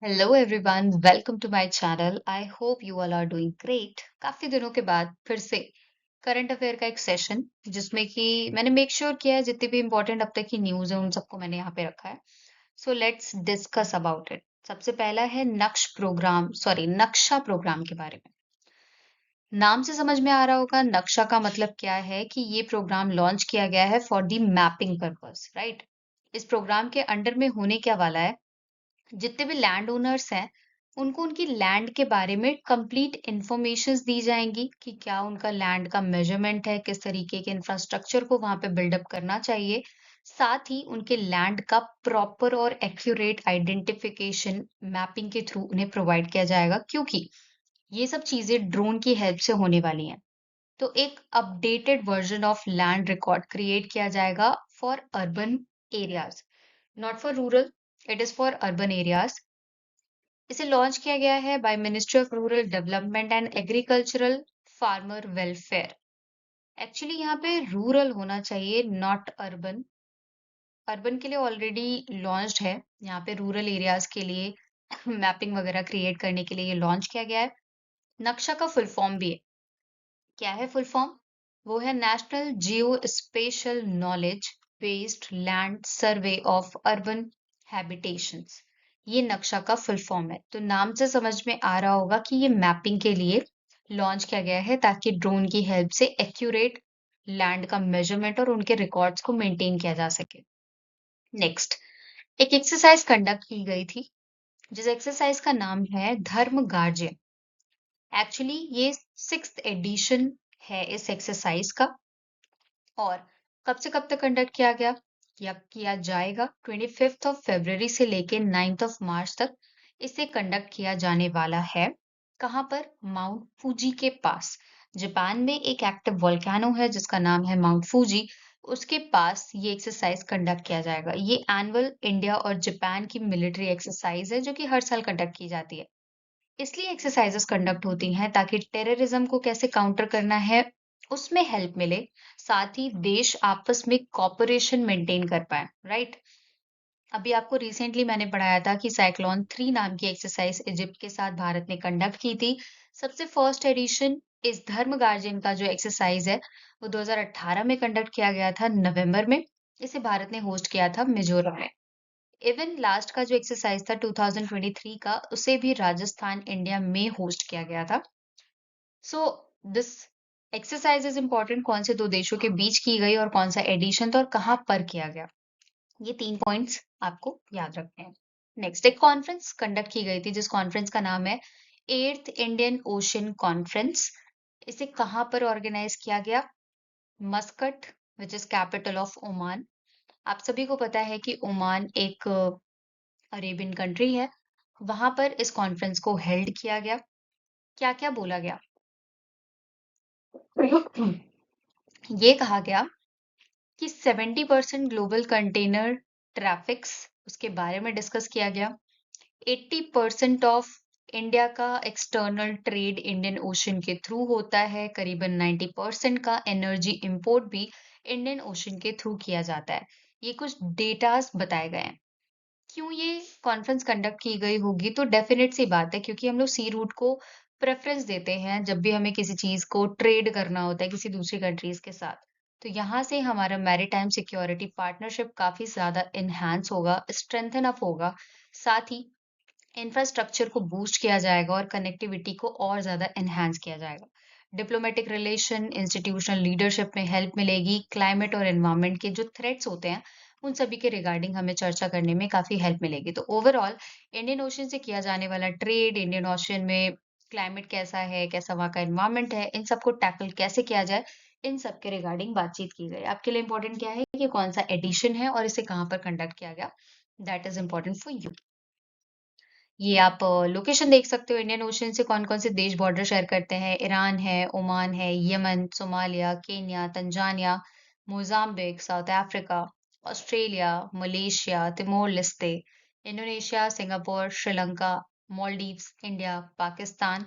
Hello everyone, welcome to my channel. I hope you all are doing great. काफी दिनों के बाद फिर से करंट अफेयर का एक सेशन जिसमें कि मैंने मेक श्योर किया है जितनी भी इंपॉर्टेंट अब तक की न्यूज़ है उन सबको मैंने यहाँ पे रखा है। So let's discuss about it. सबसे पहला है नक्शा प्रोग्राम के बारे में। नाम से समझ में आ रहा होगा नक्शा का मतलब क्या है कि ये प्रोग्राम लॉन्च किया गया है for the mapping purpose, right. इस प्रोग्राम के अंडर में होने क्या वाला है, जितने भी लैंड ओनर्स हैं उनको उनकी लैंड के बारे में कंप्लीट इंफॉर्मेशंस दी जाएंगी कि क्या उनका लैंड का मेजरमेंट है, किस तरीके के इंफ्रास्ट्रक्चर को वहां पे बिल्डअप करना चाहिए। साथ ही उनके लैंड का प्रॉपर और एक्यूरेट आइडेंटिफिकेशन मैपिंग के थ्रू उन्हें प्रोवाइड किया जाएगा, क्योंकि ये सब चीजें ड्रोन की हेल्प से होने वाली हैं। तो एक updated version of land record create किया जाएगा for urban areas, not for rural, it is for urban areas. इसे लॉन्च किया गया है by ministry of rural development and agricultural farmer welfare. Actually यहाँ पे रूरल होना चाहिए, नॉट अर्बन। अर्बन के लिए ऑलरेडी लॉन्च्ड है, यहाँ पे रूरल एरियाज के लिए मैपिंग वगैरह क्रिएट करने के लिए ये लॉन्च किया गया है। नक्शा का फुल फॉर्म भी है। क्या है फुल फॉर्म? वो है national Jio special knowledge based land survey of urban habitations. ये नक्शा का फुल फॉर्म है। तो नाम से समझ में आ रहा होगा कि ये मैपिंग के लिए लॉन्च किया गया है ताकि ड्रोन की हेल्प से एक्यूरेट लैंड का मेजरमेंट और उनके रिकॉर्ड्स को मेंटेन किया जा सके। नेक्स्ट, एक एक्सरसाइज कंडक्ट की गई थी जिस एक्सरसाइज का नाम है धर्म गार्जियन। एक्चुअली ये सिक्स्थ एडिशन है इस एक्सरसाइज का। और कब से कब तक कंडक्ट किया गया या किया जाएगा? 25 से लेके 9 मार्च तक इसे कंडक्ट किया जाने वाला है। कहाँ पर? माउंट फूजी के पास। जापान में एक एक्टिव वोल्केनो है जिसका नाम है माउंट फूजी। उसके पास ये एक्सरसाइज कंडक्ट किया जाएगा। ये एनुअल इंडिया और जापान की मिलिट्री एक्सरसाइज है जो कि हर साल कंडक्ट की जाती है। इसलिए एक्सरसाइजेस कंडक्ट होती हैं ताकि टेररिज्म को कैसे काउंटर करना है उसमें हेल्प मिले, साथ ही देश आपस में कॉपरेशन मेंटेन कर पाए, राइट। अभी आपको रिसेंटली मैंने पढ़ाया था कि साइक्लोन 3 नाम की एक्सरसाइज इजिप्ट के साथ भारत ने कंडक्ट की थी। सबसे फर्स्ट एडिशन इस धर्म गार्जियन का जो एक्सरसाइज है वो 2018 में कंडक्ट किया गया था, नवंबर में। इसे भारत ने होस्ट किया था मिजोरम में। इवन लास्ट का जो एक्सरसाइज था 2023 का, उसे भी राजस्थान इंडिया में होस्ट किया गया था। So this exercise is important, कौन से दो देशों के बीच की गई और कौन सा एडिशन था और कहाँ पर किया गया। ये 3 पॉइंट्स आपको याद रखने हैं। नेक्स्ट, एक कॉन्फ्रेंस कंडक्ट की गई थी जिस कॉन्फ्रेंस का नाम है एट्थ इंडियन ओशन कॉन्फ्रेंस। इसे कहाँ पर ऑर्गेनाइज किया गया? Muscat, which is capital of Oman. आप सभी को पता है कि ओमान एक अरेबियन कंट्री है। वहां पर इस कॉन्फ्रेंस को हेल्ड किया गया। क्या क्या बोला गया? ये कहा गया कि 70% ग्लोबल कंटेनर ट्रैफिक्स उसके बारे में डिस्कस किया गया। 80% ऑफ इंडिया का एक्सटर्नल ट्रेड इंडियन ओशन के थ्रू होता है। करीबन 90% का एनर्जी इंपोर्ट भी इंडियन ओशन के थ्रू किया जाता है। ये कुछ डेटास बताए गए हैं। क्यों ये कॉन्फ्रेंस कंडक्ट की गई होगी? तो डेफिनेट सी बात है, क्योंकि हम लोग सी रूट को प्रेफरेंस देते हैं जब भी हमें किसी चीज को ट्रेड करना होता है किसी दूसरी कंट्रीज के साथ। तो यहाँ से हमारा मैरीटाइम सिक्योरिटी पार्टनरशिप काफी ज्यादा इनहैंस होगा, स्ट्रेंथन अप होगा। साथ ही इंफ्रास्ट्रक्चर को बूस्ट किया जाएगा और कनेक्टिविटी को और ज्यादा एनहांस किया जाएगा। डिप्लोमेटिक रिलेशन, इंस्टीट्यूशनल लीडरशिप में हेल्प मिलेगी। क्लाइमेट और एनवायरनमेंट के जो थ्रेट्स होते हैं उन सभी के रिगार्डिंग हमें चर्चा करने में काफी हेल्प मिलेगी। तो ओवरऑल इंडियन ओशन से किया जाने वाला ट्रेड, इंडियन ओशन में क्लाइमेट कैसा है, कैसा वहाँ का एनवायरनमेंट है, इन सबको टैकल कैसे किया जाए, इन सब के रिगार्डिंग बातचीत की गई। आपके लिए इंपॉर्टेंट क्या है कि कौन सा एडिशन है और इसे कहाँ पर कंडक्ट किया गया। That is important for you. ये आप लोकेशन देख सकते हो, इंडियन ओशन से कौन-कौन से देश बॉर्डर शेयर करते हैं। ईरान है, ओमान है, Yemen, Somalia, Kenya, Tanzania, Mozambique, south Africa, Australia, Malaysia, Timor Leste, Indonesia, Singapore, Sri Lanka, Maldives, India, Pakistan,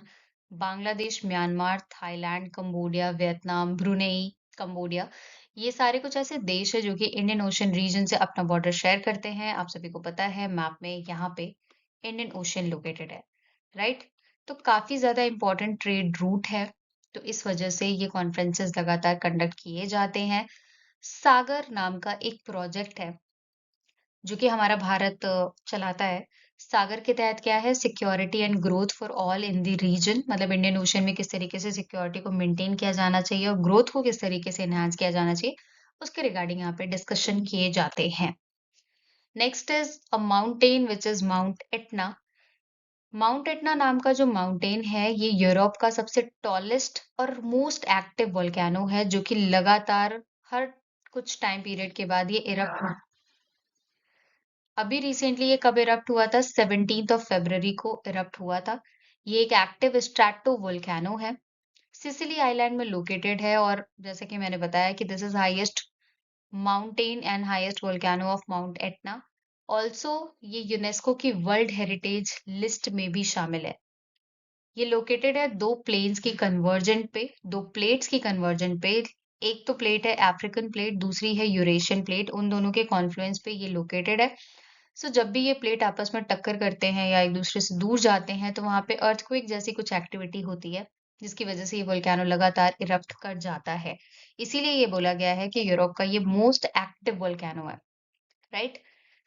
Bangladesh, Myanmar, Thailand, Cambodia, Vietnam, Brunei, Cambodia. ये सारे कुछ ऐसे देश है जो कि इंडियन ओशन रीजन से अपना बॉर्डर शेयर करते हैं। आप सभी को पता है मैप में यहाँ पे इंडियन ओशन लोकेटेड है, राइट? तो काफी ज्यादा इंपॉर्टेंट ट्रेड रूट है, तो इस वजह से ये कॉन्फ्रेंसेस लगातार कंडक्ट किए जाते हैं। सागर नाम का एक प्रोजेक्ट है जो कि हमारा भारत चलाता है। सागर के तहत क्या है, security and growth for all in the region, मतलब इंडियन ओशन में किस तरीके से सिक्योरिटी को मेंटेन किया जाना चाहिए और ग्रोथ को किस तरीके से एनहांस किया जाना चाहिए, उसके रिगार्डिंग यहाँ पे डिस्कशन किए जाते हैं। Next is a mountain which is mount Etna. Mount Etna नाम का जो माउंटेन है, ये यूरोप का सबसे टॉलेस्ट और मोस्ट एक्टिव वोल्केनो है, जो कि लगातार हर कुछ टाइम पीरियड के बाद ये इरप्ट, अभी रिसेंटली ये कब इरप्ट हुआ था, 17th ऑफ February को इरप्ट हुआ था। ये एक एक्टिव स्ट्रैटो वोल्केनो है, सिसिली आइलैंड में लोकेटेड है, और जैसे कि मैंने बताया कि this is highest mountain and highest volcano of mount Etna. Also ये यूनेस्को की वर्ल्ड हेरिटेज लिस्ट में भी शामिल है। ये लोकेटेड है दो प्लेन्स की कन्वर्जेंट पे, दो प्लेट्स की कन्वर्जेंट पे। एक तो प्लेट है अफ्रीकन प्लेट, दूसरी है यूरेशियन प्लेट, उन दोनों के कॉन्फ्लुएंस पे ये लोकेटेड है। सो जब भी ये प्लेट आपस में टक्कर करते हैं या एक दूसरे से दूर जाते हैं, तो वहां पे अर्थक्वेक जैसी कुछ एक्टिविटी होती है, जिसकी वजह से ये वोल्केनो लगातार इरप्ट कर जाता है। इसीलिए ये बोला गया है कि यूरोप का ये मोस्ट एक्टिव वोल्केनो है, राइट?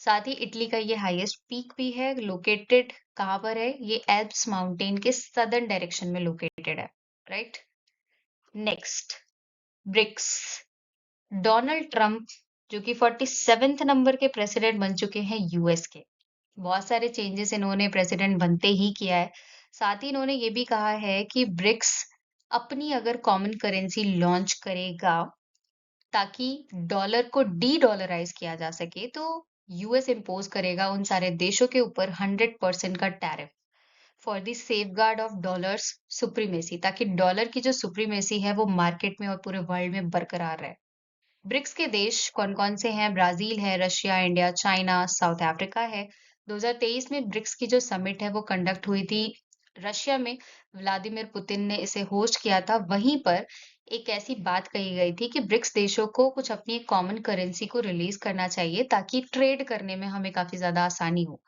साथ ही इटली का ये हाईएस्ट पीक भी है, लोकेटेड कहाँ पर है, ये एल्प्स माउंटेन के सदर्न डायरेक्शन में लोकेटेड है, right? Next, BRICS. Donald Trump जो कि 47th नंबर के प्रेसिडेंट बन चुके हैं यूएस के, बहुत सारे चेंजेस इन्होंने प्रेसिडेंट बनते ही किया है। साथ ही इन्होंने ये भी कहा है कि ब्रिक्स अपनी अगर कॉमन करेंसी लॉन्च करेगा ताकि डॉलर को डी डॉलराइज किया जा सके, तो यूएस इम्पोज करेगा उन सारे देशों के ऊपर 100% का tariff for the safeguard of dollars supremacy, ताकि डॉलर की जो सुप्रीमेसी है वो मार्केट में और पूरे वर्ल्ड में बरकरार रहे। ब्रिक्स के देश कौन-कौन से हैं? ब्राजील है, Russia, India, China, south Africa है। 2023 में ब्रिक्स की जो समिट है वो कंडक्ट हुई थी रशिया में। व्लादिमीर पुतिन ने इसे होस्ट किया था। वहीं पर एक ऐसी बात कही गई थी कि ब्रिक्स देशों को कुछ अपनी एक कॉमन करेंसी को रिलीज करना चाहिए ताकि ट्रेड करने में हमें काफी ज्यादा आसानी हो,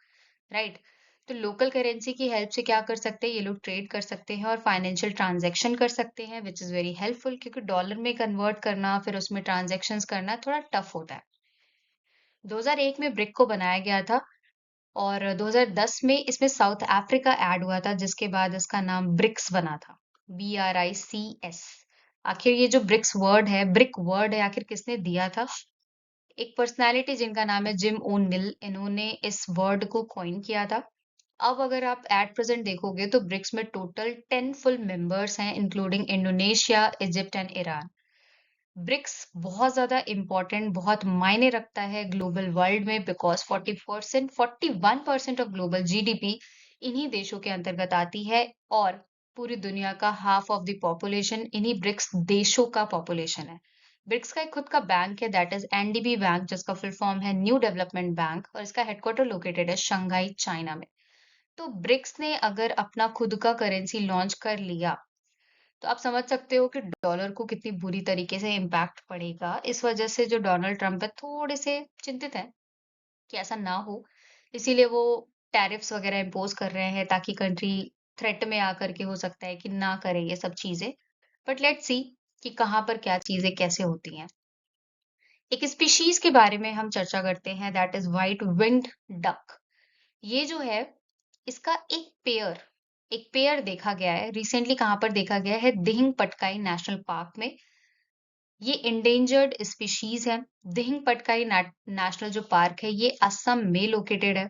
राइट? तो लोकल करेंसी की हेल्प से क्या कर सकते हैं ये लोग, ट्रेड कर सकते हैं और फाइनेंशियल ट्रांजैक्शन कर सकते हैं, विच इज वेरी हेल्पफुल, क्योंकि डॉलर में कन्वर्ट करना फिर उसमें ट्रांजैक्शंस करना थोड़ा टफ होता है। 2001 में ब्रिक को बनाया गया था और 2010 में इसमें साउथ अफ्रीका ऐड हुआ था, जिसके बाद इसका नाम ब्रिक्स बना था, BRICS। आखिर ये जो ब्रिक्स वर्ड है, ब्रिक वर्ड है, आखिर किसने दिया था? एक पर्सनालिटी जिनका नाम है जिम ओनिल, इन्होंने इस वर्ड को कॉइन किया था। अब अगर आप एट प्रेजेंट देखोगे तो ब्रिक्स में टोटल 10 फुल मेंबर्स हैं, including Indonesia, Egypt and Iran. BRICS बहुत ज्यादा इंपॉर्टेंट, बहुत मायने रखता है ग्लोबल वर्ल्ड में, बिकॉज 41% ऑफ ग्लोबल जीडीपी इन्हीं देशों के अंतर्गत आती है, और पूरी दुनिया का हाफ ऑफ द पॉपुलेशन इन्हीं ब्रिक्स देशों का पॉपुलेशन है। ब्रिक्स का एक खुद का बैंक है, दैट इज एनडीबी बैंक, जिसका फुल फॉर्म है न्यू डेवलपमेंट बैंक, और इसका हेडक्वार्टर लोकेटेड है शंघाई, चाइना में। तो ब्रिक्स ने अगर अपना खुद का करेंसी लॉन्च कर लिया, तो आप समझ सकते हो कि डॉलर को कितनी बुरी तरीके से इम्पैक्ट पड़ेगा। इस वजह से जो डोनाल्ड ट्रंप है थोड़े से चिंतित हैं कि ऐसा ना हो, इसीलिए वो टैरिफ्स वगैरह इम्पोज कर रहे हैं, ताकि कंट्री थ्रेट में आकर के हो सकता है कि ना करे ये सब चीजें। बट लेट्स सी कि कहाँ पर क्या चीजें कैसे होती हैं। एक स्पीशीज के बारे में हम चर्चा करते हैं, that is white winged duck. ये जो है, इसका एक पेयर देखा गया है रिसेंटली। कहाँ पर देखा गया है? दिहिंग पटकाई नेशनल पार्क में। ये इंडेंजर्ड स्पीशीज है। दिहिंग पटकाई नेशनल जो पार्क है ये असम में लोकेटेड है।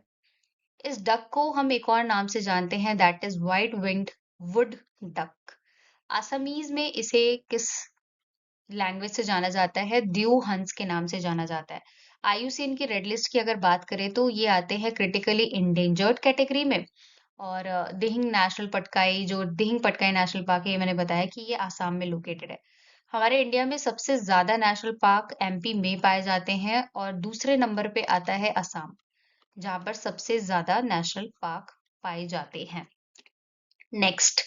इस डक को हम एक और नाम से जानते हैं, that is white winged wood duck. Assamese में इसे किस लैंग्वेज से जाना जाता है? द्यू हंस के नाम से जाना जाता है। आईयूसीएन की रेड लिस्ट की अगर बात करें तो ये आते हैं क्रिटिकली इंडेंजर्ड कैटेगरी में। और दिहिंग नेशनल पटकाई, जो दिहिंग पटकाई नेशनल पार्क है, ये मैंने बताया कि ये आसाम में लोकेटेड है। हमारे इंडिया में सबसे ज्यादा नेशनल पार्क एमपी में पाए जाते हैं, और दूसरे नंबर पे आता है असम, जहां पर सबसे ज्यादा नेशनल पार्क पाए जाते हैं। नेक्स्ट,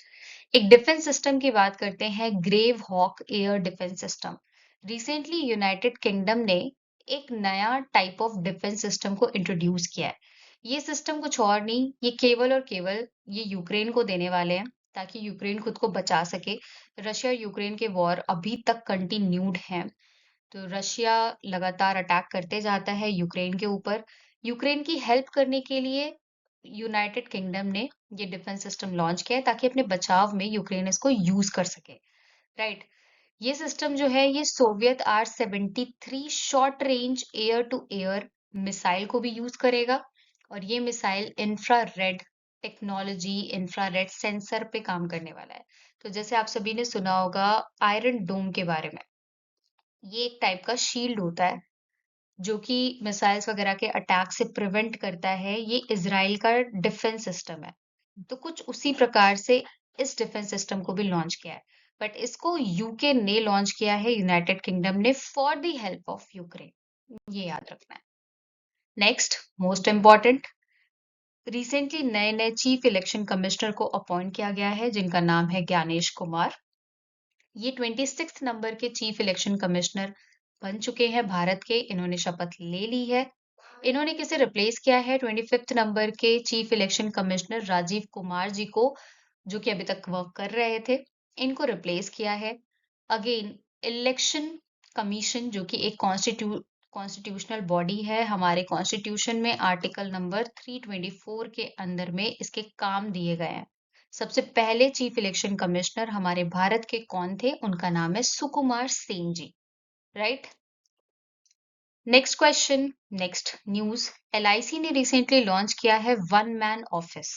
एक डिफेंस सिस्टम की बात करते हैं, grave hawk air defence system. Recently United Kingdom ने एक नया टाइप ऑफ डिफेंस सिस्टम को इंट्रोड्यूस किया है। ये सिस्टम कुछ और नहीं, ये केवल और केवल ये यूक्रेन को देने वाले हैं ताकि यूक्रेन खुद को बचा सके। रशिया यूक्रेन के वॉर अभी तक कंटिन्यूड है। तो रशिया लगातार अटैक करते जाता है यूक्रेन के ऊपर। यूक्रेन की हेल्प करने के लिए यूनाइटेड किंगडम ने ये डिफेंस सिस्टम लॉन्च किया है ताकि अपने बचाव में यूक्रेन इसको यूज कर सके। राइट। ये सिस्टम जो है ये Soviet R-73 short range air to air missile को भी यूज करेगा। और ये missile infrared technology, infrared sensor पे काम करने वाला है। तो जैसे आप सभी ने सुना होगा आयरन डोम के बारे में, ये एक टाइप का शील्ड होता है जो कि मिसाइल्स वगैरह के अटैक से प्रिवेंट करता है। ये इजराइल का डिफेंस सिस्टम है। तो कुछ उसी प्रकार से इस डिफेंस सिस्टम को भी लॉन्च किया है, बट इसको यूके ने लॉन्च किया है, यूनाइटेड किंगडम ने, for the help of Ukraine. ये याद रखना है। नेक्स्ट, मोस्ट इम्पॉर्टेंट, रिसेंटली नए नए चीफ इलेक्शन कमिश्नर को अपॉइंट किया गया है जिनका नाम है ज्ञानेश कुमार। ये 26 नंबर के चीफ इलेक्शन कमिश्नर बन चुके हैं भारत के। इन्होंने शपथ ले ली है। इन्होंने किसे रिप्लेस किया है? 25 नंबर के chief election commissioner Rajiv Kumar ji को, जो कि अभी तक वर्क कर रहे थे। इनको रिप्लेस किया है। अगेन, इलेक्शन कमीशन जो कि एक कॉन्स्टिट्यूशनल बॉडी है, हमारे कॉन्स्टिट्यूशन में आर्टिकल नंबर 324 के अंदर में इसके काम दिए गए हैं। सबसे पहले चीफ इलेक्शन कमिश्नर हमारे भारत के कौन थे? उनका नाम है Sukumar Sen ji. Right. Next question, next news. LIC ने रिसेंटली लॉन्च किया है वन मैन ऑफिस,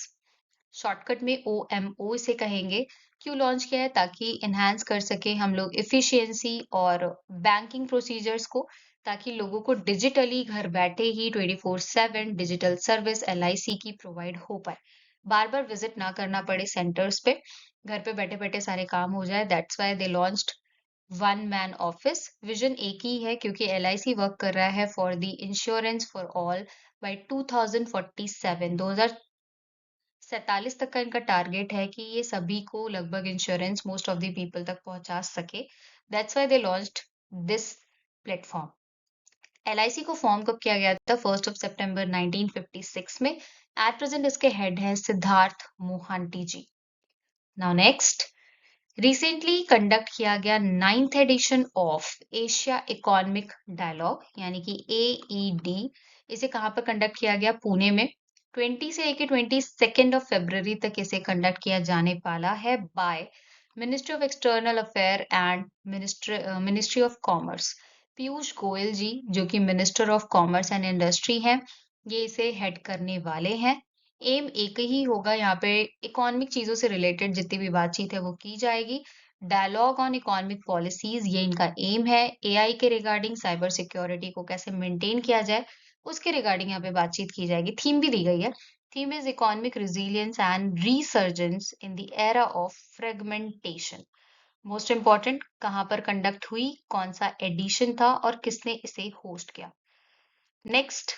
शॉर्टकट में OMO इसे कहेंगे। क्यों लॉन्च किया है? ताकि इनहेंस कर सके हम लोग इफिशियंसी और बैंकिंग प्रोसीजर्स को, ताकि लोगों को डिजिटली घर बैठे ही 24/7 डिजिटल सर्विस LIC की प्रोवाइड हो पाए, बार बार विजिट ना करना पड़े सेंटर्स पे, घर पे बैठे बैठे सारे काम हो जाए। That's why they launched one man office. Vision एक ही है क्योंकि LIC वर्क कर रहा है for the insurance for all by 2047, 2047 तक का इनका टारगेट है कि ये सभी को लगभग insurance most of the people तक पहुंचा सके। That's why they launched this platform. LIC को फॉर्म कब किया गया था? 1 सितंबर 1956 में। एट प्रेजेंट इसके हेड हैं Siddharth Mohanty ji. Now next, recently conduct किया गया 9th edition of Asia economic dialogue यानी कि AED। इसे कहाँ पर कंडक्ट किया गया? पुणे में। 20 से लेके 22 फरवरी तक इसे कंडक्ट किया जाने वाला है by ministry of external affair and ministry of commerce. Piyush Goyal ji जो कि minister of commerce and industry हैं, ये इसे हेड करने वाले हैं। एम एक ही होगा, यहाँ पे इकोनॉमिक चीजों से रिलेटेड जितनी भी बातचीत है वो की जाएगी। डायलॉग ऑन इकोनॉमिक पॉलिसीज, ये इनका एम है। AI के रिगार्डिंग साइबर सिक्योरिटी को कैसे मेंटेन किया जाए उसके रिगार्डिंग यहाँ पे बातचीत की जाएगी। थीम भी दी गई है। Theme is economic resilience and resurgence in the era of fragmentation. Most important, कहाँ पर कंडक्ट हुई, कौन सा एडिशन था और किसने इसे होस्ट किया। Next,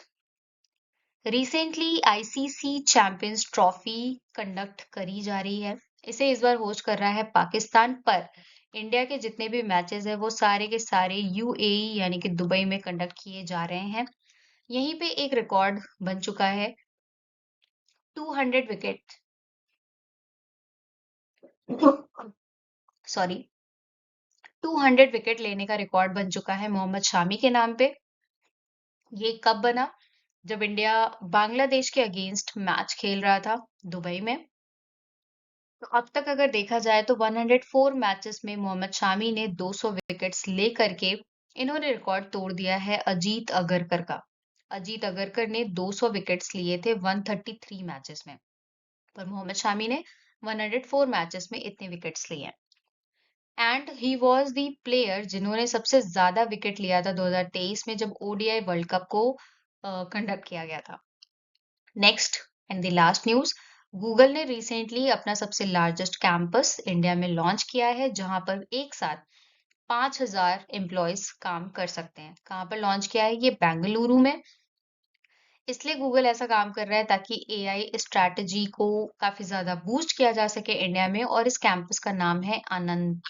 recently ICC champions trophy conduct करी जा रही है। इसे इस बार होस्ट कर रहा है पाकिस्तान, पर इंडिया के जितने भी मैचेस है वो सारे के सारे UAE यानी कि दुबई में कंडक्ट किए जा रहे हैं। यहीं पे एक रिकॉर्ड बन चुका है। 200 विकेट, सॉरी, 200 विकेट लेने का रिकॉर्ड बन चुका है मोहम्मद शामी के नाम पे। ये कब बना? जब इंडिया बांग्लादेश के अगेंस्ट मैच खेल रहा था दुबई में। तो अब तक अगर देखा जाए तो 104 मैचेस में मोहम्मद शामी ने 200 विकेट्स लेकर के इन्होंने रिकॉर्ड तोड़ दिया है अजीत अगरकर का। अजीत अगरकर ने 200 विकेट्स लिए थे 133 मैचेस में, पर मोहम्मद शामी ने 104 मैचेस में इतने विकेट्स लिए हैं। And he was the player जिन्होंने सबसे ज्यादा विकेट लिया था 2023 में, जब ODI वर्ल्ड कप को कंडक्ट किया गया था। Next and the last news, Google ने रिसेंटली अपना सबसे लार्जेस्ट कैंपस इंडिया में लॉन्च किया है जहां पर एक साथ 5,000 एम्प्लॉयज काम कर सकते हैं। कहाँ पर लॉन्च किया है? ये बेंगलुरु में। इसलिए गूगल ऐसा काम कर रहा है ताकि AI स्ट्रैटेजी को काफी ज्यादा बूस्ट किया जा सके इंडिया में, और इस कैंपस का नाम है आनंद।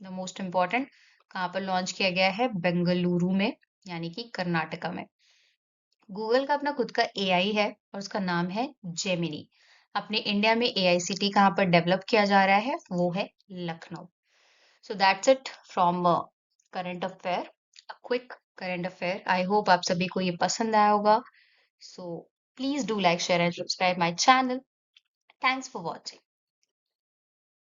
द मोस्ट इम्पोर्टेंट, कहाँ पर लॉन्च किया गया है? बेंगलुरु में, यानी कि कर्नाटका में। गूगल का अपना खुद का एआई है और उसका नाम है जेमिनी। अपने इंडिया में एआईसीटी कहाँ पर डेवलप किया जा रहा है, वो है Lucknow. So that's it from current affair, a quick current affair. I hope आप सभी को ये पसंद आया होगा। So please do like, share and subscribe my channel. Thanks for watching.